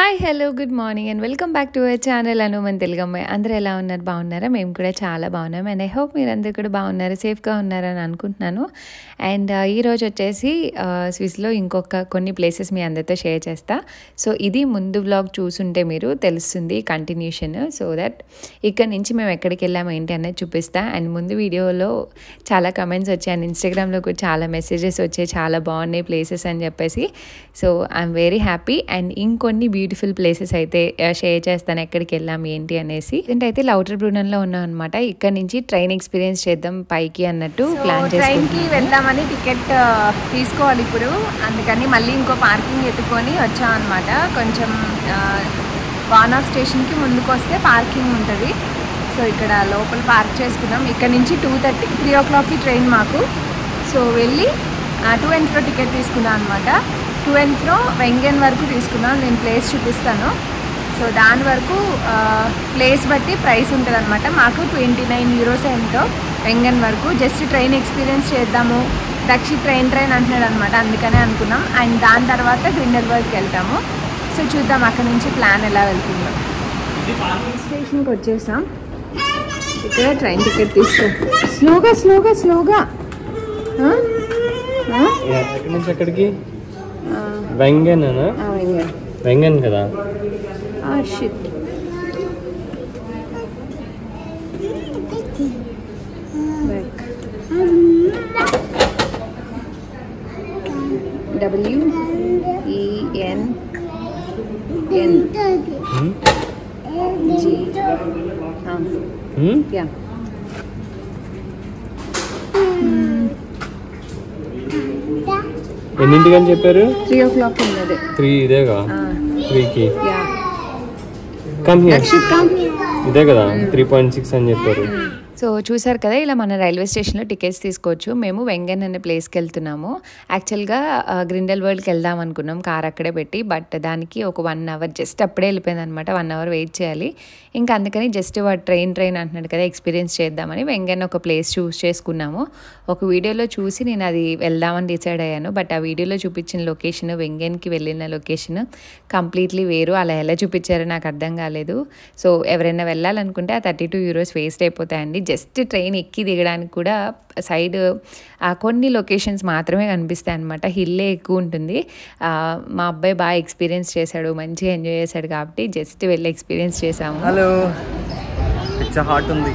Hi hello good morning and welcome back to our channel అనుమన్ తెలుగమ్మాయి. అందరూ ఎలా ఉన్నారు? బాగున్నారా? మేము కూడా చాలా బాగున్నాం అండ్ ఐ హోప్ మీరు అందరు కూడా బాగున్నారు, సేఫ్గా ఉన్నారని అనుకుంటున్నాను. అండ్ ఈరోజు వచ్చేసి స్విస్లో ఇంకొక కొన్ని ప్లేసెస్ మీ అందరితో షేర్ చేస్తా. సో ఇది ముందు వ్లాగ్ చూసుంటే మీరు తెలుస్తుంది కంటిన్యూషన్, సో దట్ ఇక్కడ నుంచి మేము ఎక్కడికి వెళ్ళాము ఏంటి అనేది చూపిస్తా. అండ్ ముందు వీడియోలో చాలా కమెంట్స్ వచ్చాయి అండ్ ఇన్స్టాగ్రామ్లో కూడా చాలా మెసేజెస్ వచ్చాయి, చాలా బాగున్నాయి ప్లేసెస్ అని చెప్పేసి. So I'm very happy. And ఇంకొన్ని బ్యూటిఫుల్ ప్లేసెస్ అయితే షేర్ చేస్తాను ఎక్కడికి వెళ్ళాం ఏంటి అనేసి. అయితే లౌటర్ బ్రూనన్లో ఉన్నాం అనమాట. ఇక్కడ నుంచి ట్రైన్ ఎక్స్పీరియన్స్ చేద్దాం పైకి అన్నట్టు ప్లాన్ చేసి ట్రైన్కి వెళ్దామని టికెట్ తీసుకోవాలి ఇప్పుడు, అందుకని మళ్ళీ ఇంకో పార్కింగ్ ఎత్తుకొని వచ్చాం అనమాట. కొంచెం వాన్ ఆఫ్ స్టేషన్కి ముందుకు వస్తే పార్కింగ్ ఉంటుంది. సో ఇక్కడ లోపల పార్క్ చేసుకున్నాం. ఇక్కడ నుంచి 2:30 3 o'clockకి ట్రైన్ మాకు. సో వెళ్ళి టు అండ్ ఫ్రో టికెట్ తీసుకున్నాం అనమాట. టు అండ్ ఫ్రో వెంగన్ వరకు తీసుకున్నాం. నేను ప్లేస్ చూపిస్తాను. సో దాని వరకు ప్లేస్ బట్టి ప్రైస్ ఉంటుంది అనమాట. మాకు 29 euros ఎంతో వెంగన్ వరకు. జస్ట్ ట్రైన్ ఎక్స్పీరియన్స్ చేద్దాము, దక్షిత్ ట్రైన్ అంటున్నాడు అనమాట, అందుకనే అనుకున్నాం. అండ్ దాని తర్వాత గ్రిండెల్బర్గ్కి వెళ్తాము. సో చూద్దాం అక్కడ నుంచి ప్లాన్ ఎలా వెళ్తుందో. స్టేషన్కి వచ్చేసాం. ఇక్కడ ట్రైన్ టికెట్ తీసుకో. స్లోగా స్లోగా స్లోగా. ఎక్కడి నుంచి ఎక్కడికి? వెంగన్ వెంగన్ కదా. షిట్. WENN G. Yeah. ఎన్నింటికి అని చెప్పారు? 3 o'clock ఉన్నది. 3 ఇదేగా? 3కి ఇదే కదా 3.6 అని చెప్పారు. సో చూసారు కదా, ఇలా మన రైల్వే స్టేషన్లో టికెట్స్ తీసుకోవచ్చు. మేము వెంగన్ అనే ప్లేస్కి వెళ్తున్నాము. యాక్చువల్గా గ్రిండెల్బర్గ్కి వెళ్దాం అనుకున్నాం కార్ అక్కడే పెట్టి, బట్ దానికి ఒక 1 hour జస్ట్ అప్పుడే వెళ్ళిపోయింది అనమాట. 1 hour వెయిట్ చేయాలి. ఇంకా అందుకని జస్ట్ వాడు ట్రైన్ అంటున్నాడు కదా, ఎక్స్పీరియన్స్ చేద్దామని వెంగన్ ఒక ప్లేస్ చూస్ చేసుకున్నాము. ఒక వీడియోలో చూసి నేను అది వెళ్దామని డిసైడ్ అయ్యాను. బట్ ఆ వీడియోలో చూపించిన లొకేషన్, వెంగన్కి వెళ్ళిన లొకేషన్ కంప్లీట్లీ వేరు. అలా ఎలా చూపించారో నాకు అర్థం కాలేదు. సో ఎవరైనా వెళ్ళాలనుకుంటే ఆ 32 euros వేస్ట్ అయిపోతాయండి. జస్ట్ ట్రైన్ ఎక్కి దిగడానికి కూడా సైడ్ కొన్ని లొకేషన్స్ మాత్రమే కనిపిస్తాయి అనమాట. హిల్లే ఎక్కువ ఉంటుంది. మా అబ్బాయి బాగా ఎక్స్పీరియన్స్ చేశాడు, మంచిగా ఎంజాయ్ చేశాడు కాబట్టి జస్ట్ వెళ్ళి ఎక్స్పీరియన్స్ చేసాము. హలో, పిచ్చ హాట్ ఉంది.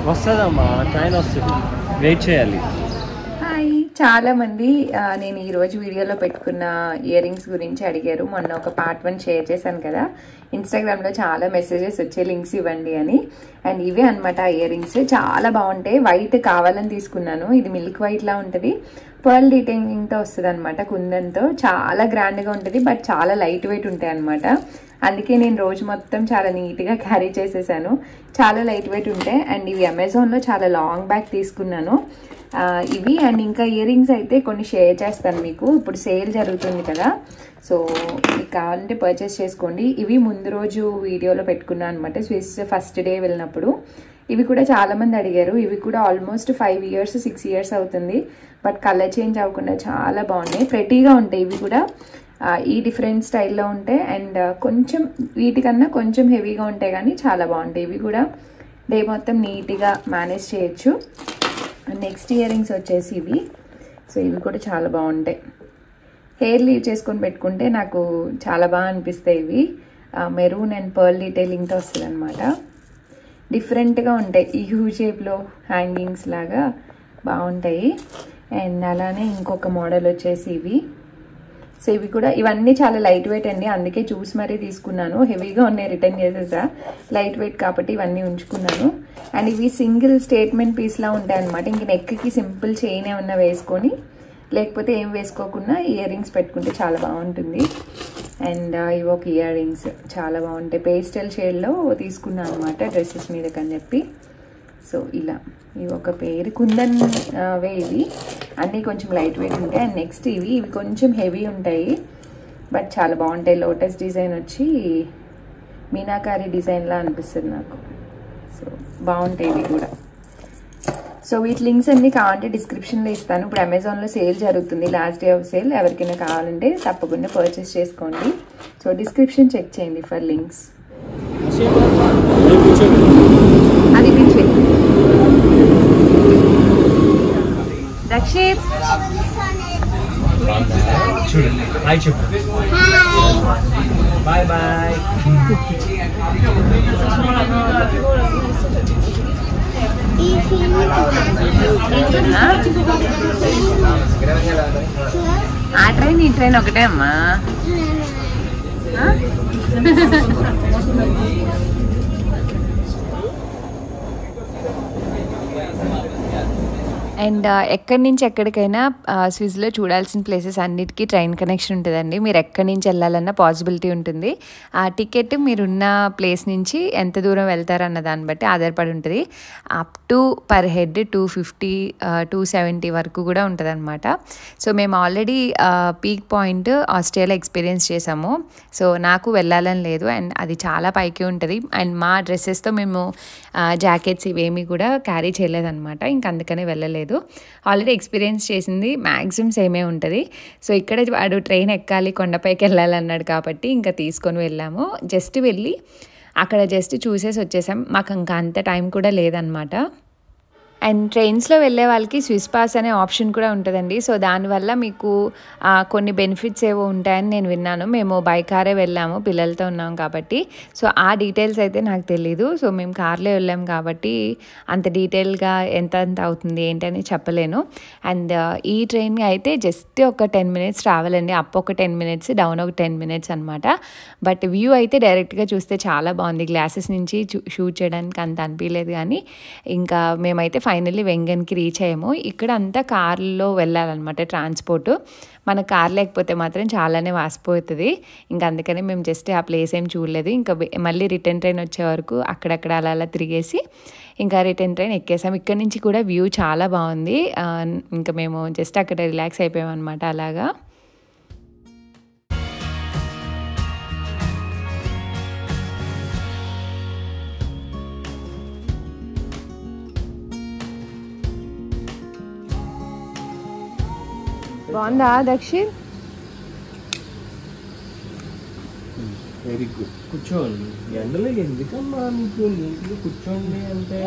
వస్తుందమ్మా, ట్రైన్ వస్తుంది, వెయిట్ చేయాలి. చాలామంది నేను ఈరోజు వీడియోలో పెట్టుకున్న ఇయర్ రింగ్స్ గురించి అడిగారు. మొన్న ఒక పార్ట్ 1 షేర్ చేశాను కదా, ఇన్స్టాగ్రామ్లో చాలా మెసేజెస్ వచ్చే లింక్స్ ఇవ్వండి అని. అండ్ ఇవే అనమాట ఇయర్ రింగ్స్. చాలా బాగుంటాయి. వైట్ కావాలని తీసుకున్నాను. ఇది మిల్క్ వైట్లా ఉంటుంది, పర్ల్ డీటెయిలింగ్తో వస్తుంది అనమాట, కుందన్తో. చాలా గ్రాండ్గా ఉంటుంది, బట్ చాలా లైట్ వెయిట్ ఉంటాయి అనమాట. అందుకే నేను రోజు మొత్తం చాలా నీట్గా క్యారీ చేసేసాను. చాలా లైట్ వెయిట్ ఉంటాయి. అండ్ ఇవి అమెజాన్లో చాలా లాంగ్ బ్యాక్ తీసుకున్నాను ఇవి. అండ్ ఇంకా ఇయర్ రింగ్స్ అయితే కొన్ని షేర్ చేస్తాను మీకు. ఇప్పుడు సేల్ జరుగుతుంది కదా, సో మీకు కావాలంటే పర్చేస్ చేసుకోండి. ఇవి ముందు రోజు వీడియోలో పెట్టుకున్నాను అనమాట, స్విస్ ఫస్ట్ డే వెళ్ళినప్పుడు. ఇవి కూడా చాలామంది అడిగారు. ఇవి కూడా ఆల్మోస్ట్ 5 years 6 years అవుతుంది, బట్ కలర్ చేంజ్ అవ్వకుండా చాలా బాగున్నాయి. ప్రెటీగా ఉంటాయి ఇవి కూడా. ఈ డిఫరెంట్ స్టైల్లో ఉంటాయి. అండ్ కొంచెం వీటికన్నా కొంచెం హెవీగా ఉంటాయి, కానీ చాలా బాగుంటాయి. ఇవి కూడా డే మొత్తం నీట్గా మేనేజ్ చేయొచ్చు. నెక్స్ట్ ఇయర్ రింగ్స్ వచ్చేసి ఇవి. సో ఇవి కూడా చాలా బాగుంటాయి. హెయిర్ లీవ్ చేసుకొని పెట్టుకుంటే నాకు చాలా బాగా అనిపిస్తాయి ఇవి. మెరూన్ అండ్ పర్ల్ డీటెయిలింగ్తో వస్తుంది అనమాట. డిఫరెంట్గా ఉంటాయి, ఈ యూ షేప్లో హ్యాంగింగ్స్ లాగా బాగుంటాయి. అండ్ అలానే ఇంకొక మోడల్ వచ్చేసి ఇవి. సో ఇవి కూడా, ఇవన్నీ చాలా లైట్ వెయిట్ అండి, అందుకే చూసి మరీ తీసుకున్నాను. హెవీగా ఉన్నాయి, రిటర్న్ చేసేసా. లైట్ వెయిట్ కాబట్టి ఇవన్నీ ఉంచుకున్నాను. అండ్ ఇవి సింగిల్ స్టేట్మెంట్ పీస్లా ఉంటాయి అనమాట. ఇంక నెక్కి సింపుల్ చైన్ ఏమన్నా వేసుకొని, లేకపోతే ఏం వేసుకోకుండా ఇయర్ రింగ్స్ పెట్టుకుంటే చాలా బాగుంటుంది. అండ్ ఇవి ఒక ఇయర్ రింగ్స్ చాలా బాగుంటాయి. పేస్టల్ షేడ్లో తీసుకున్నాను అనమాట డ్రెస్సెస్ మీదకి అని చెప్పి. సో ఇలా ఇవి ఒక పేరు కుందన్ వే. ఇవి అన్నీ కొంచెం లైట్ వెయిట్ ఉంటాయి. అండ్ నెక్స్ట్ ఇవి కొంచెం హెవీ ఉంటాయి, బట్ చాలా బాగుంటాయి. లోటస్ డిజైన్ వచ్చి మీనాకారి డిజైన్లా అనిపిస్తుంది నాకు. సో బాగుంటాయి ఇవి కూడా. సో వీటి లింక్స్ అన్ని కావాలంటే డిస్క్రిప్షన్లో ఇస్తాను. ఇప్పుడు అమెజాన్లో సేల్ జరుగుతుంది, లాస్ట్ డే ఆఫ్ సేల్. ఎవరికైనా కావాలంటే తప్పకుండా పర్చేస్ చేసుకోండి. సో డిస్క్రిప్షన్ చెక్ చేయండి ఫర్ లింక్స్. అది పిలిచి రక్షిత్ హాయ్ చెప్పు. Bye bye. ఆ ట్రైన్ ఈ ట్రైన్ ఒకటే అమ్మా. అండ్ ఎక్కడి నుంచి ఎక్కడికైనా స్విస్లో చూడాల్సిన ప్లేసెస్ అన్నిటికీ ట్రైన్ కనెక్షన్ ఉంటుందండి. మీరు ఎక్కడి నుంచి వెళ్ళాలన్నా పాసిబిలిటీ ఉంటుంది. ఆ టికెట్ మీరున్న ప్లేస్ నుంచి ఎంత దూరం వెళ్తారన్న దాన్ని బట్టి ఆధారపడి ఉంటుంది. అప్ టు పర్ హెడ్ 250 270 వరకు కూడా ఉంటుంది అనమాట. సో మేము already peak point Australia experience చేసాము. సో నాకు వెళ్ళాలని లేదు, అండ్ అది చాలా పైకి ఉంటుంది. అండ్ మా డ్రెస్సెస్తో మేము జాకెట్స్ ఇవేమీ కూడా క్యారీ చేయలేదన్నమాట. ఇంక అందుకనే వెళ్ళలేదు. ఆల్రెడీ ఎక్స్పీరియన్స్ చేసింది మ్యాక్సిమం సేమే ఉంటుంది. సో ఇక్కడ వాడు ట్రైన్ ఎక్కాలి, కొండపైకి వెళ్ళాలి అన్నాడు కాబట్టి ఇంకా తీసుకొని వెళ్ళాము. జస్ట్ వెళ్ళి అక్కడ జస్ట్ చూసేసి వచ్చేసాం. మాకు ఇంకా అంత టైం కూడా లేదనమాట. అండ్ ట్రైన్స్లో వెళ్ళే వాళ్ళకి స్విస్ పాస్ అనే ఆప్షన్ కూడా ఉంటుందండి. సో దానివల్ల మీకు కొన్ని బెనిఫిట్స్ ఏవో ఉంటాయని నేను విన్నాను. మేము బై కారే వెళ్ళాము, పిల్లలతో ఉన్నాం కాబట్టి. సో ఆ డీటెయిల్స్ అయితే నాకు తెలీదు. సో మేము కార్లో వెళ్ళాం కాబట్టి అంత డీటెయిల్గా ఎంత అవుతుంది ఏంటని చెప్పలేను. అండ్ ఈ ట్రైన్ అయితే జస్ట్ ఒక 10 minutes ట్రావెల్ అండి. అప్ ఒక 10 minutes, డౌన్ ఒక 10 minutes అనమాట. బట్ వ్యూ అయితే డైరెక్ట్గా చూస్తే చాలా బాగుంది. గ్లాసెస్ నుంచి షూట్ చేయడానికి అంత అనిపించలేదు. కానీ ఇంకా మేమైతే ఫైనల్లీ వెంగన్కి రీచ్ అయ్యాము. ఇక్కడ అంతా కార్లో వెళ్ళాలన్నమాట ట్రాన్స్పోర్ట్. మన కార్ లేకపోతే మాత్రం చాలానే వాసిపోతుంది. ఇంకా అందుకని మేము జస్ట్ ఆ ప్లేస్ ఏం చూడలేదు. ఇంకా మళ్ళీ రిటర్న్ ట్రైన్ వచ్చే వరకు అక్కడక్కడ అలా తిరిగేసి ఇంకా రిటర్న్ ట్రైన్ ఎక్కేసాం. ఇక్కడ నుంచి కూడా వ్యూ చాలా బాగుంది. ఇంకా మేము జస్ట్ అక్కడ రిలాక్స్ అయిపోయాం అనమాట అలాగా. బాగుందా దక్షిణ్? Very good. కూర్చోండి. ఎండలో ఎందుకమ్మా మీకు నీళ్ళు కూర్చోండి అంటే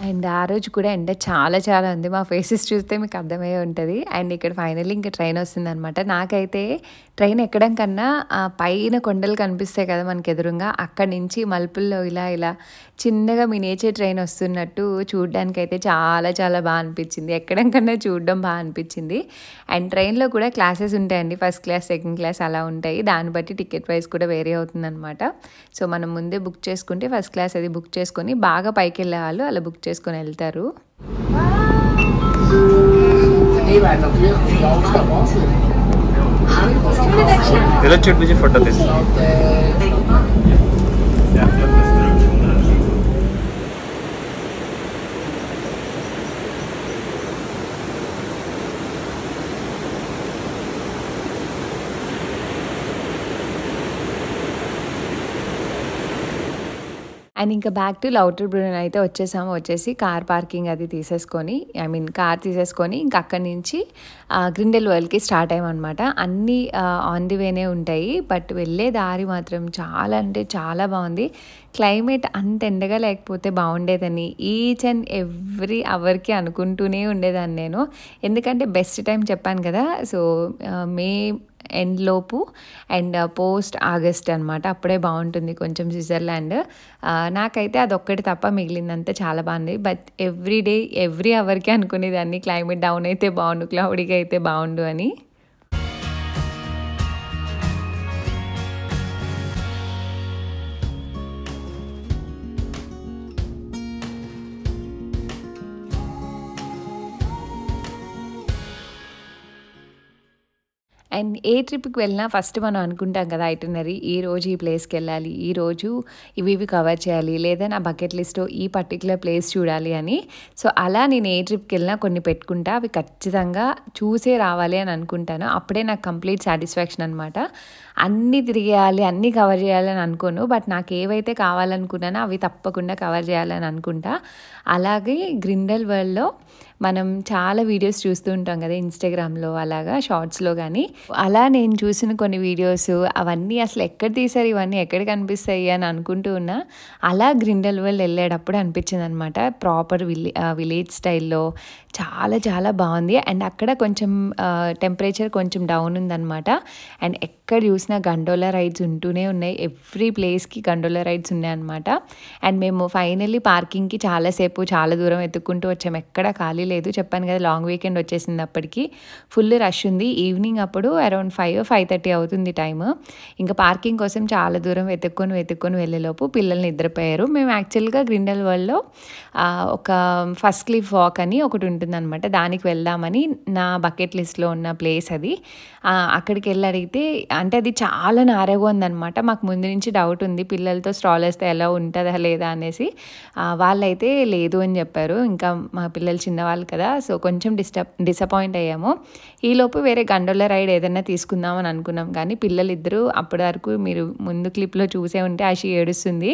అండ్ ఆ రోజు కూడా ఎండ చాలా ఉంది. మా ఫేసెస్ చూస్తే మీకు అర్థమయ్యే ఉంటుంది. అండ్ ఇక్కడ ఫైనల్లీ ఇంకా ట్రైన్ వస్తుందన్నమాట. నాకైతే ట్రైన్ ఎక్కడం కన్నా పైన కొండలు కనిపిస్తాయి కదా మనకి ఎదురుగా, అక్కడి నుంచి మలుపుల్లో ఇలా చిన్నగా మినియేచర్ ట్రైన్ వస్తున్నట్టు చూడడానికి అయితే చాలా బాగా అనిపించింది. ఎక్కడం కన్నా చూడడం బాగా అనిపించింది. అండ్ ట్రైన్లో కూడా క్లాసెస్ ఉంటాయండి, ఫస్ట్ క్లాస్, సెకండ్ క్లాస్ అలా ఉంటాయి. దాన్ని బట్టి టికెట్ ప్రైస్ కూడా వేరే అవుతుందన్నమాట. సో మనం ముందే బుక్ చేసుకుంటే ఫస్ట్ క్లాస్ అది బుక్ చేసుకొని బాగా పైకి వెళ్ళే వాళ్ళు అలా బుక్ చేసుకొని వెళ్తారు. ఫోటో అండ్ ఇంకా బ్యాక్ టు లౌటర్బ్రూన్ అయితే వచ్చేసి కార్ పార్కింగ్ అది తీసేసుకొని కార్ తీసేసుకొని ఇంకా అక్కడి నుంచి గ్రిండెల్ వరల్డ్కి స్టార్ట్ అయ్యామన్నమాట. అన్నీ ఆన్ ది వేనే ఉంటాయి, బట్ వెళ్ళే దారి మాత్రం చాలా అంటే చాలా బాగుంది. క్లైమేట్ అంత ఎండగా లేకపోతే బాగుండేదని ఈచ్ అండ్ ఎవ్రీ అవర్కి అనుకుంటూనే ఉండేదాన్ని నేను. ఎందుకంటే బెస్ట్ టైం చెప్పాను కదా, సో మే ఎండ్ లోపు అండ్ పోస్ట్ ఆగస్ట్ అనమాట, అప్పుడే బాగుంటుంది కొంచెం స్విట్జర్లాండ్. నాకైతే అదొక్కటి తప్ప మిగిలిందంతా చాలా బాగుంది. బట్ ఎవ్రీ డే ఎవ్రీ అవర్కి అనుకునేదాన్ని క్లైమేట్ డౌన్ అయితే బాగుండు, క్లౌడీగా అయితే బాగుండు అని. అండ్ ఏ ట్రిప్కి వెళ్ళినా ఫస్ట్ మనం అనుకుంటాం కదా ఐటినరీ, ఈరోజు ఈ ప్లేస్కి వెళ్ళాలి, ఈరోజు ఇవి కవర్ చేయాలి, లేదా నా బకెట్ లిస్ట్లో ఈ పర్టికులర్ ప్లేస్ చూడాలి అని. సో అలా నేను ఏ ట్రిప్కి వెళ్ళినా కొన్ని పెట్టుకుంటా, అవి ఖచ్చితంగా చూసే రావాలి అని అనుకుంటాను. అప్పుడే నాకు కంప్లీట్ సాటిస్ఫాక్షన్ అనమాట. అన్నీ తిరిగేయాలి, అన్నీ కవర్ చేయాలని అనుకోను, బట్ నాకు ఏవైతే కావాలనుకున్నానో అవి తప్పకుండా కవర్ చేయాలని అనుకుంటా. అలాగే గ్రిండెల్ వరల్డ్లో మనం చాలా వీడియోస్ చూస్తూ ఉంటాం కదా ఇన్స్టాగ్రామ్లో, అలాగా షార్ట్స్లో కానీ. అలా నేను చూసిన కొన్ని వీడియోస్ అవన్నీ అసలు ఎక్కడ తీసారు, ఇవన్నీ ఎక్కడ కనిపిస్తాయి అని అనుకుంటూ ఉన్నా. అలా గ్రిండెల్ వరల్డ్ వెళ్ళేటప్పుడు అనిపించింది అనమాట. ప్రాపర్ విలేజ్ స్టైల్లో చాలా చాలా బాగుంది. అండ్ అక్కడ కొంచెం టెంపరేచర్ కొంచెం డౌన్ ఉందన్నమాట. అండ్ ఎక్కడ చూసినా గండోలా రైడ్స్ ఉంటూనే ఉన్నాయి, ఎవ్రీ ప్లేస్కి గండోలా రైడ్స్ ఉన్నాయన్నమాట. అండ్ మేము ఫైనల్లీ పార్కింగ్కి చాలా దూరం ఎత్తుక్కుంటూ వచ్చాము, ఎక్కడ ఖాళీ లేదు. చెప్పాను కదా లాంగ్ వీకెండ్ వచ్చేసింది, అప్పటికి ఫుల్ రష్ ఉంది. ఈవినింగ్ అప్పుడు అరౌండ్ 5-5:30 అవుతుంది టైము. ఇంకా పార్కింగ్ కోసం చాలా దూరం వెతుక్కొని వెళ్ళేలోపు పిల్లల్ని నిద్రపోయారు. మేము యాక్చువల్గా గ్రిండెల్ వరల్డ్లో ఒక ఫస్ట్ క్లిఫ్ వాక్ అని ఒకటి ఉంటుందన్నమాట, దానికి వెళ్దామని నా బకెట్ లిస్ట్లో ఉన్న ప్లేస్ అది. అక్కడికి వెళ్ళి అడిగితే అంటే అది చాలా నారగా ఉందన్నమాట. మాకు ముందు నుంచి డౌట్ ఉంది పిల్లలతో స్ట్రాలర్స్తో ఎలా ఉంటుందా లేదా అనేసి. వాళ్ళైతే లేదు అని చెప్పారు. ఇంకా మా పిల్లలు చిన్నవాళ్ళు కదా, సో కొంచెం డిసప్పాయింట్ అయ్యాము. ఈలోపు వేరే గండోలా రైడ్ ఏదైనా తీసుకుందామని అనుకున్నాం, కానీ పిల్లలు ఇద్దరు అప్పటి వరకు మీరు ముందు క్లిప్లో చూసే ఉంటే ఆశి ఏడుస్తుంది.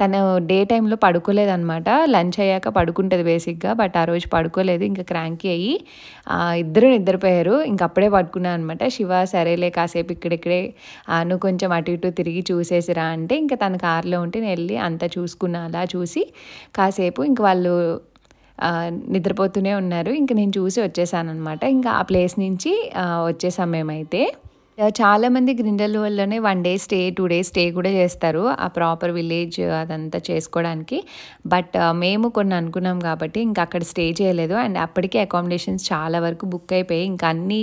తను డే టైంలో పడుకోలేదన్నమాట. లంచ్ అయ్యాక పడుకుంటుంది బేసిక్గా, బట్ ఆ రోజు పడుకోలేదు. ఇంకా క్రాంకీ అయ్యి ఇద్దరు నిద్రపోయారు. ఇంక అప్పుడే పడుకున్నాను అనమాట. శివ సరేలే కాసేపు ఇక్కడిక్కడే నువ్వు కొంచెం అటు ఇటు తిరిగి చూసేసిరా అంటే, ఇంకా తన కారులో ఉంటే నేను వెళ్ళి అంతా చూసుకున్నా. అలా చూసి కాసేపు ఇంక వాళ్ళు నిద్రపోతూనే ఉన్నారు. ఇంక నేను చూసి వచ్చేసాను అనమాట. ఇంకా ఆ ప్లేస్ నుంచి వచ్చేసాం మేమైతే. చాలామంది గ్రిండెల్ వరల్డ్లోనే 1 day స్టే 2 days స్టే కూడా చేస్తారు, ఆ ప్రాపర్ విలేజ్ అదంతా చేసుకోవడానికి. బట్ మేము కొన్ని అనుకున్నాం కాబట్టి ఇంకా అక్కడ స్టే చేయలేదు. అండ్ అప్పటికే అకామిడేషన్స్ చాలా వరకు బుక్ అయిపోయి, ఇంకా అన్నీ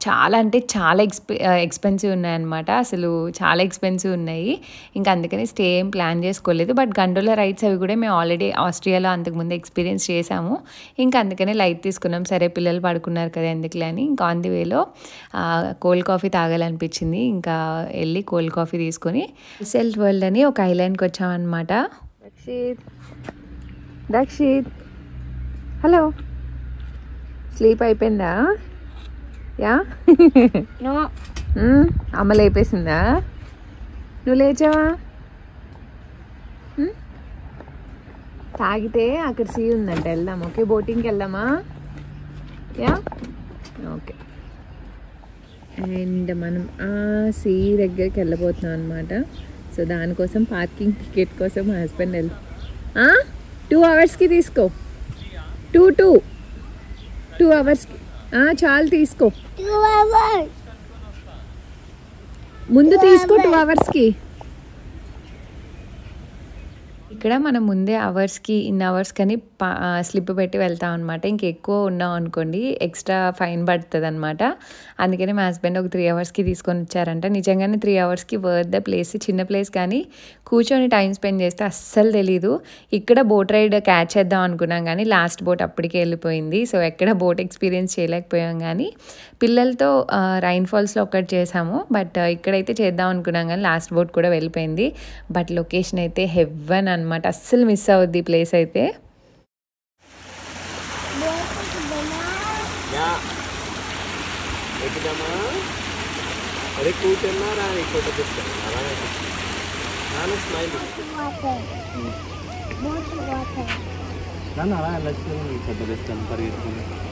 చాలా అంటే చాలా ఎక్స్పెన్సివ్ ఉన్నాయన్నమాట. అసలు చాలా ఎక్స్పెన్సివ్ ఉన్నాయి. ఇంకా అందుకని స్టే ఏం ప్లాన్ చేసుకోలేదు. బట్ గండోలా రైడ్స్ అవి కూడా మేము ఆల్రెడీ ఆస్ట్రియాలో అంతకుముందు ఎక్స్పీరియన్స్ చేసాము. ఇంకా అందుకనే లైట్ తీసుకున్నాం. సరే పిల్లలు పడుకున్నారు కదా ఎందుకులే అని. ఇంకా ఆన్ ది వేలో కోల్డ్ కాఫీ తాగాలనిపించింది. ఇంకా వెళ్ళి కోల్డ్ కాఫీ తీసుకొని సెల్ట్ వరల్డ్ అని ఒక ఐలాండ్కి వచ్చామన్నమాట. దక్షిత్ హలో, స్లీప్ అయిపోయిందా? యా అమ్మ లేపేసిందా? నువ్వు లేచావా? తాగితే అక్కడ సీ ఉందంట, వెళ్దాం. ఓకే, బోటింగ్కి వెళ్దామా? Yeah okay. అండ్ మనం ఆ సీ దగ్గరికి వెళ్ళబోతున్నాం అనమాట. సో దానికోసం పార్కింగ్ టికెట్ కోసం మా హస్బెండ్ 2 hours తీసుకో. 2 hours చాలు తీసుకో, ముందు తీసుకో 2 hours. ఇక్కడ మనం ముందే ఇన్ అవర్స్ కానీ స్లిప్ పెట్టి వెళ్తాం అనమాట. ఇంక ఎక్కువ ఉన్నాం అనుకోండి ఎక్స్ట్రా ఫైన్ పడుతుంది అనమాట. అందుకని మా హస్బెండ్ ఒక 3 hours తీసుకొని వచ్చారంట. నిజంగానే 3 hours వర్త్ ద ప్లేస్. చిన్న ప్లేస్ కానీ కూర్చొని టైం స్పెండ్ చేస్తే అస్సలు తెలీదు. ఇక్కడ బోట్ రైడ్ క్యాచ్ చేద్దాం అనుకున్నాం కానీ లాస్ట్ బోట్ అప్పటికే వెళ్ళిపోయింది. సో ఎక్కడ బోట్ ఎక్స్పీరియన్స్ చేయలేకపోయాం. కానీ పిల్లలతో రైన్ ఫాల్స్లో ఒకటి చేసాము, బట్ ఇక్కడైతే చేద్దాం అనుకున్నాం కానీ లాస్ట్ బోట్ కూడా వెళ్ళిపోయింది. బట్ లొకేషన్ అయితే హెవెన్ అనమాట, అస్సలు మిస్ అవుద్ది ఈ ప్లేస్ అయితే.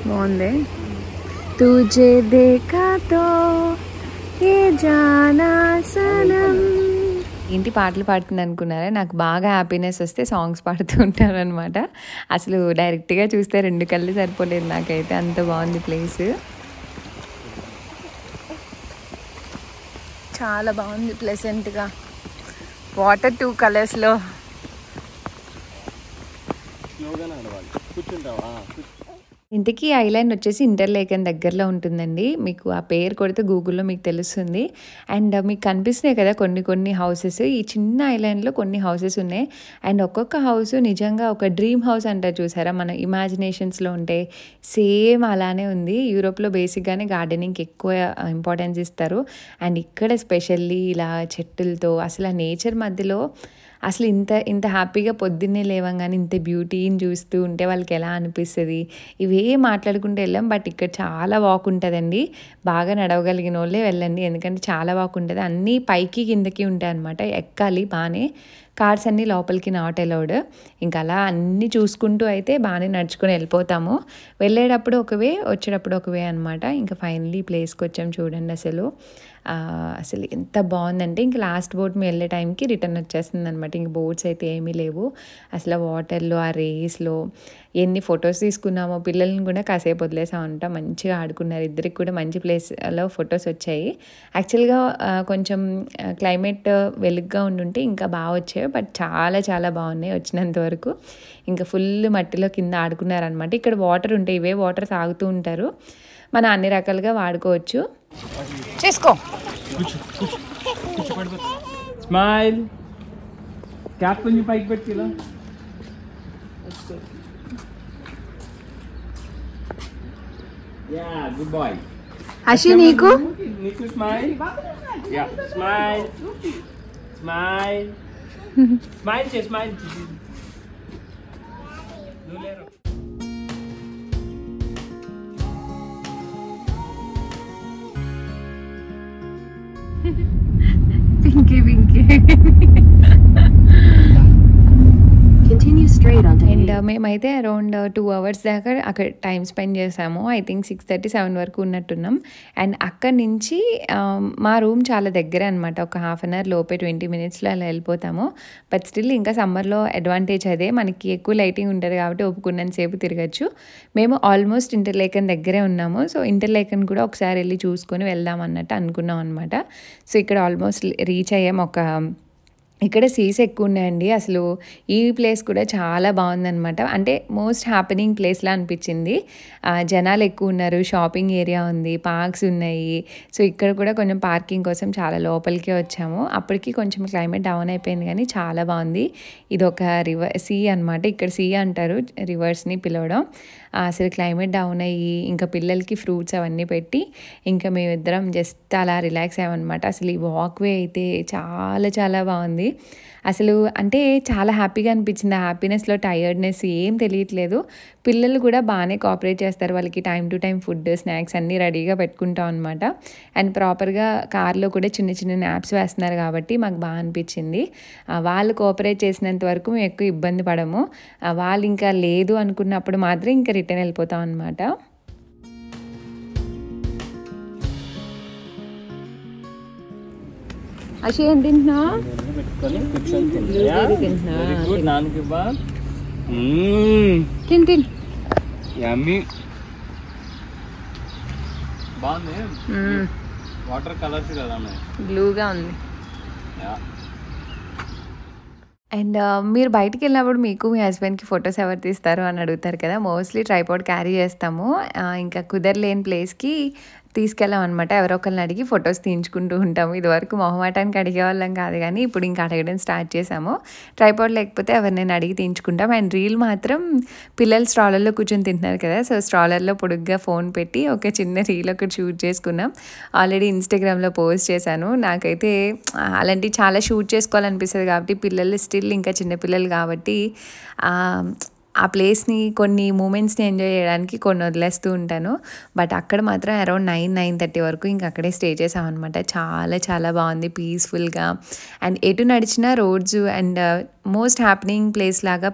బాగుంది. తుజే దేఖా తో ఏ జానా సనమ్. ఏంటి పాటలు పాడుతుంది అనుకున్నారా? నాకు బాగా హ్యాపీనెస్ వస్తే సాంగ్స్ పాడుతూ ఉంటాను అనమాట. అసలు డైరెక్ట్గా చూస్తే 2 కళ్ళు సరిపోలేదు నాకైతే, అంత బాగుంది ప్లేస్. చాలా బాగుంది ప్లెజెంట్గా. Water 2 colors కూర్చుంటావా? ఇంతకీ ఐలాండ్ వచ్చేసి ఇంటర్లేకన్ దగ్గరలో ఉంటుందండి. మీకు ఆ పేరు కొడితే గూగుల్‌లో మీకు తెలుస్తుంది. అండ్ మీకు కనిపిస్తున్నాయి కదా కొన్ని హౌసెస్. ఈ చిన్న ఐలాండ్‌లో కొన్ని హౌసెస్ ఉన్నాయి. అండ్ ఒక్కొక్క హౌస్ నిజంగా ఒక డ్రీమ్ హౌస్ అంటారు చూసారా? మన ఇమాజినేషన్స్‌లో ఉంటే సేమ్ అలానే ఉంది. యూరోప్‌లో బేసిక్‌గానే గార్డెనింగ్‌కి ఎక్కువ ఇంపార్టెన్స్ ఇస్తారు. అండ్ ఇక్కడ స్పెషల్లీ ఇలా చెట్టులతో అసలు ఆ నేచర్ మధ్యలో అసలు ఇంత హ్యాపీగా పొద్దున్నే లేవంగానే ఇంత బ్యూటీని చూస్తూ ఉంటే వాళ్ళకి ఎలా అనిపిస్తది? ఇవే మాట్లాడుకుంటూ వెళ్ళాం. బట్ ఇక్కడ చాలా వాక్ ఉంటదండి. బాగా నడవగలిగిన వాళ్ళే వెళ్ళండి. ఎందుకంటే చాలా వాక్ ఉంటది. అన్నీ పైకి కిందకి ఉంటాయన్నమాట. ఎక్కాలి బానే. కార్స్ అన్నీ లోపలికి నాట్ అలౌడ్. ఇంకా అలా అన్నీ చూసుకుంటూ అయితే బాగానే నడుచుకొని వెళ్ళిపోతాము. వెళ్ళేటప్పుడు ఒక వే, వచ్చేటప్పుడు ఒక వే అనమాట. ఇంకా ఫైనల్లీ ఈ ప్లేస్కి వచ్చాం చూడండి అసలు. అసలు ఎంత బాగుందంటే ఇంక లాస్ట్ బోట్ మేము వెళ్ళే టైంకి రిటర్న్ వచ్చేస్తుంది అనమాట. ఇంక బోట్స్ అయితే ఏమీ లేవు. అసలు వాటర్లో ఆ రేస్లో ఎన్ని ఫొటోస్ తీసుకున్నామో, పిల్లల్ని కూడా కాసేపు వదిలేసామంట. మంచిగా ఆడుకున్నారు. ఇద్దరికి కూడా మంచి ప్లేస్లో ఫొటోస్ వచ్చాయి. యాక్చువల్గా కొంచెం క్లైమేట్ వెలుగ్గా ఉండుంటే ఇంకా బాగా వచ్చాయి. బట్ చాలా చాలా బాగున్నాయి వచ్చినంత వరకు. ఇంకా ఫుల్ మట్టిలో కింద ఆడుకున్నారనమాట. ఇక్కడ వాటర్ ఉంటాయి. ఇవే వాటర్ తాగుతూ ఉంటారు. మనం అన్ని రకాలుగా వాడుకోవచ్చు. చేసుకో. స్మైల్. క్యాప్ కొంచెం పైకి పెట్టిలా. Yeah, good boy. హషి నీకు నీకు smile. Yeah, smile. Smile. Smile చే, స్మైల్. నువ్వులేరు. పింకీ అండ్ మేమైతే అరౌండ్ 2 hours దాకా అక్కడ టైం స్పెండ్ చేసాము. ఐ థింక్ 6:30, 7 వరకు ఉన్నట్టున్నాం. అండ్ అక్కడి నుంచి మా రూమ్ చాలా దగ్గర అనమాట. ఒక హాఫ్ అన్ అవర్ లోపే 20 minutesలో అలా వెళ్ళిపోతాము. బట్ స్టిల్ ఇంకా సమ్మర్లో అడ్వాంటేజ్ అదే, మనకి ఎక్కువ లైటింగ్ ఉంటుంది కాబట్టి ఒప్పుకున్నంతసేపు తిరగచ్చు. మేము ఆల్మోస్ట్ ఇంటర్లేకన్ దగ్గరే ఉన్నాము. సో ఇంటర్లేకన్ కూడా ఒకసారి వెళ్ళి చూసుకొని వెళ్దాం అన్నట్టు అనుకున్నాం అనమాట. సో ఇక్కడ ఆల్మోస్ట్ రీచ్ అయ్యాం. ఇక్కడ సీస్ ఎక్కువ ఉన్నాయండి. అసలు ఈ ప్లేస్ కూడా చాలా బాగుందనమాట. అంటే మోస్ట్ హ్యాపెనింగ్ ప్లేస్లా అనిపించింది. జనాలు ఎక్కువ ఉన్నారు, షాపింగ్ ఏరియా ఉంది, పార్క్స్ ఉన్నాయి. సో ఇక్కడ కూడా కొంచెం పార్కింగ్ కోసం చాలా లోపలికే వచ్చాము. అప్పటికి కొంచెం క్లైమేట్ డౌన్ అయిపోయింది కానీ చాలా బాగుంది. ఇది ఒక సీ అనమాట. ఇక్కడ సీ అంటారు రివర్స్ని పిలవడం. అసలు క్లైమేట్ డౌన్ అయ్యి ఇంకా పిల్లలకి ఫ్రూట్స్ అవన్నీ పెట్టి ఇంకా మేమిద్దరం జస్ట్ అలా రిలాక్స్ అయ్యామన్నమాట. అసలు ఈ వాక్వే అయితే చాలా చాలా బాగుంది. అసలు అంటే చాలా హ్యాపీగా అనిపించింది. ఆ హ్యాపీనెస్లో టైర్డ్నెస్ ఏం తెలియట్లేదు. పిల్లలు కూడా బాగానే కోఆపరేట్ చేస్తారు. వాళ్ళకి time to time food, snacks అన్నీ రెడీగా పెట్టుకుంటాం అనమాట. అండ్ ప్రాపర్గా కార్లో కూడా చిన్న చిన్న నాప్స్ వేస్తున్నారు కాబట్టి మాకు బాగా అనిపించింది. వాళ్ళు కోఆపరేట్ చేసినంత వరకు మేము ఎక్కువ ఇబ్బంది పడము. వాళ్ళు ఇంకా లేదు అనుకున్నప్పుడు మాత్రం ఇంకా రిటర్న్ వెళ్ళిపోతాం అనమాట. హషి ఏం తింటున్నా? తిన్ యమ్మీ. బాగుంది. వాటర్ కలర్స్ కదా బ్లూగా ఉంది. అండ్ మీరు బయటికి వెళ్ళినప్పుడు మీకు మీ హస్బెండ్కి ఫొటోస్ ఎవరు తీస్తారు అని అడుగుతారు కదా. మోస్ట్లీ ట్రైపాడ్ క్యారీ చేస్తాము. ఇంకా కుదరలేని ప్లేస్కి తీసుకెళ్ళాం అనమాట. ఎవరో ఒకరిని అడిగి ఫొటోస్ తీయించుకుంటూ ఉంటాము. ఇదివరకు మొహమాటానికి అడిగేవాళ్ళం కాదు కానీ ఇప్పుడు ఇంకా అడగడం స్టార్ట్ చేసాము. ట్రైపాడ్ లేకపోతే ఎవరినైనా అడిగి తీయించుకుంటాం. అండ్ రీల్ మాత్రం పిల్లలు స్ట్రాలర్లో కూర్చొని తింటున్నారు కదా. సో స్ట్రాలర్లో పొడుగ్గా ఫోన్ పెట్టి ఒక చిన్న రీల్ ఒకటి షూట్ చేసుకున్నాం. ఆల్రెడీ ఇన్స్టాగ్రామ్లో పోస్ట్ చేశాను. నాకైతే అలాంటివి చాలా షూట్ చేసుకోవాలనిపిస్తుంది కాబట్టి పిల్లలు స్టిల్ ఇంకా చిన్నపిల్లలు కాబట్టి ఆ ప్లేస్ని కొన్ని మూమెంట్స్ని ఎంజాయ్ చేయడానికి కొన్ని వదిలేస్తూ ఉంటాను. బట్ అక్కడ మాత్రం అరౌండ్ 9-9:30 వరకు ఇంక అక్కడే స్టే చేసామన్నమాట. చాలా చాలా బాగుంది పీస్ఫుల్గా. అండ్ ఎటు నడిచిన roads and most happening place లాగా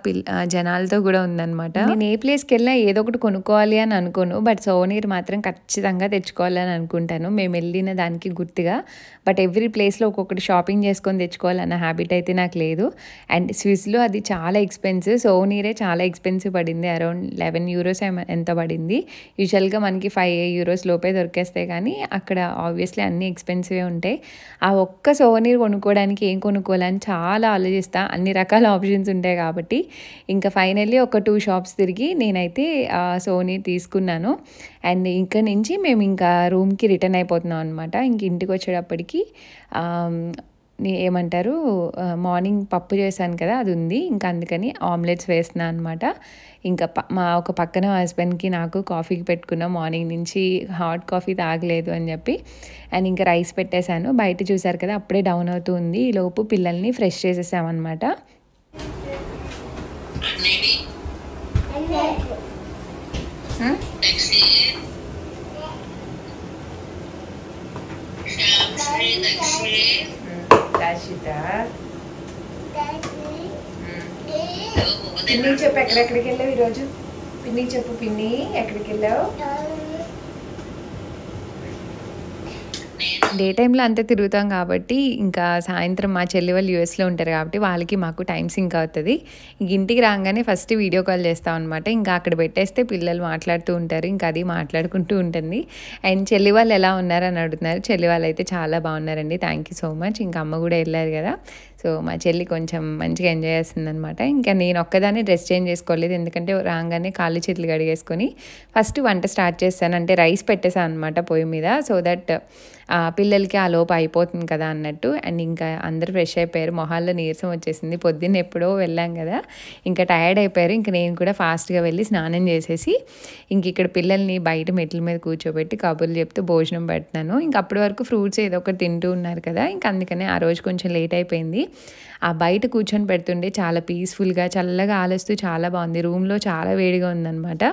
జనాలతో కూడా ఉందన్నమాట. నేను ఏ ప్లేస్కి వెళ్ళినా ఏదో ఒకటి కొనుక్కోవాలి అని అనుకోను. బట్ సోవనీర్ మాత్రం ఖచ్చితంగా తెచ్చుకోవాలని అనుకుంటాను మేము వెళ్ళిన దానికి గుర్తుగా. బట్ ఎవ్రీ ప్లేస్లో ఒక్కొక్కటి షాపింగ్ చేసుకొని తెచ్చుకోవాలన్న హ్యాబిట్ అయితే నాకు లేదు. అండ్ స్విస్లో అది చాలా ఎక్స్పెన్సివ్. సోవనీరే చాలా ఎక్స్పెన్సివ్ పడింది. అరౌండ్ €11 ఎంత పడింది. యూజువల్గా మనకి €5 లోపే దొరికేస్తాయి కానీ అక్కడ ఆబ్వియస్లీ అన్నీ ఎక్స్పెన్సివే ఉంటాయి. ఆ ఒక్క సోవనీర్ కొనుక్కోవడానికి ఏం కొనుక్కోవాలని చాలా ఆలోచిస్తా. అన్ని రకాల ఆప్షన్స్ ఉంటాయి కాబట్టి ఇంకా ఫైనల్లీ ఒక 2 షాప్స్ తిరిగి నేనైతే సోనీ తీసుకున్నాను. అండ్ ఇక్కడ నుంచి మేము ఇంకా రూమ్కి రిటర్న్ అయిపోతున్నాం అనమాట. ఇంక ఇంటికి వచ్చేటప్పటికి ఏమంటారు మార్నింగ్ పప్పు చేశాను కదా, అది ఉంది. ఇంకా అందుకని ఆమ్లెట్స్ వేస్తున్నాను అనమాట. ఇంకా మా ఒక పక్కన హస్బెండ్కి నాకు కాఫీకి పెట్టుకున్న మార్నింగ్ నుంచి హాట్ కాఫీ తాగలేదు అని చెప్పి. అండ్ ఇంకా రైస్ పెట్టేశాను. బయట చూసారు కదా అప్పుడే డౌన్ అవుతూ ఉంది. ఈ లోపు పిల్లల్ని ఫ్రెష్ చేసేసామన్నమాట. పిన్ని చెప్పు ఎక్కడెక్కడికి వెళ్ళావు ఈరోజు? పిన్ని చెప్పు, పిన్ని ఎక్కడికి వెళ్ళావు? డే టైంలో అంతే తిరుగుతాం కాబట్టి ఇంకా సాయంత్రం మా చెల్లి వాళ్ళు యూఎస్లో ఉంటారు కాబట్టి వాళ్ళకి మాకు టైం సింక్ అవుతుంది. ఇంక ఇంటికి రాగానే ఫస్ట్ వీడియో కాల్ చేస్తాం అనమాట. ఇంకా అక్కడ పెట్టేస్తే పిల్లలు మాట్లాడుతూ ఉంటారు, ఇంకా అది మాట్లాడుకుంటూ ఉంటుంది. అండ్ చెల్లి వాళ్ళు ఎలా ఉన్నారని అడుగుతున్నారు. చెల్లి వాళ్ళు అయితే చాలా బాగున్నారండి, థ్యాంక్ యూ సో మచ్. ఇంకా అమ్మ కూడా వెళ్ళారు కదా, సో మా చెల్లి కొంచెం మంచిగా ఎంజాయ్ చేస్తుంది అనమాట. ఇంకా నేను ఒక్కదాన్ని డ్రెస్ చేంజ్ చేసుకోలేదు, ఎందుకంటే రాగానే కాళ్ళు చేతులు కడిగేసుకొని ఫస్ట్ వంట స్టార్ట్ చేస్తాను. అంటే రైస్ పెట్టేసాను అనమాట పొయ్యి మీద, సో దట్ పిల్లలకి ఆ లోపు అయిపోతుంది కదా అన్నట్టు. అండ్ ఇంకా అందరూ ఫ్రెష్ అయిపోయారు, మొహాల్లో నీరసం వచ్చేసింది. పొద్దున్న ఎప్పుడో వెళ్ళాం కదా, ఇంకా టయర్డ్ అయిపోయారు. ఇంకా నేను కూడా ఫాస్ట్గా వెళ్ళి స్నానం చేసేసి ఇంక ఇక్కడ పిల్లల్ని బయట మెట్ల మీద కూర్చోబెట్టి కబుర్లు చెప్తూ భోజనం పెడుతున్నాను. ఇంకా అప్పటి వరకు ఫ్రూట్స్ ఏదో ఒకటి తింటూ ఉన్నారు కదా, ఇంకా అందుకనే ఆ రోజు కొంచెం లేట్ అయిపోయింది. ఆ బయట కూర్చొని పెడుతుండే చాలా పీస్ఫుల్గా చల్లగా ఆలోస్తూ చాలా బాగుంది. రూమ్లో చాలా వేడిగా ఉందన్నమాట,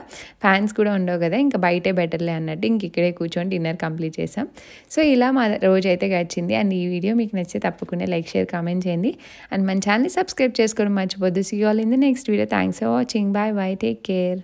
ఫ్యాన్స్ కూడా ఉండవు కదా, ఇంకా బయటే బెటర్లే అన్నట్టు ఇంక ఇక్కడే కూర్చొని డిన్నర్ కంప్లీట్ చేసాం. సో ఇలా మా రోజు అయితే గడిచింది. అండ్ ఈ వీడియో మీకు నచ్చితే తప్పకుండా లైక్, షేర్, కామెంట్ చేయండి. అండ్ మన ఛానల్ని సబ్స్క్రైబ్ చేసుకోవడం మర్చిపోద్దు. See you all in the next video. Thanks for watching. Bye bye, take care.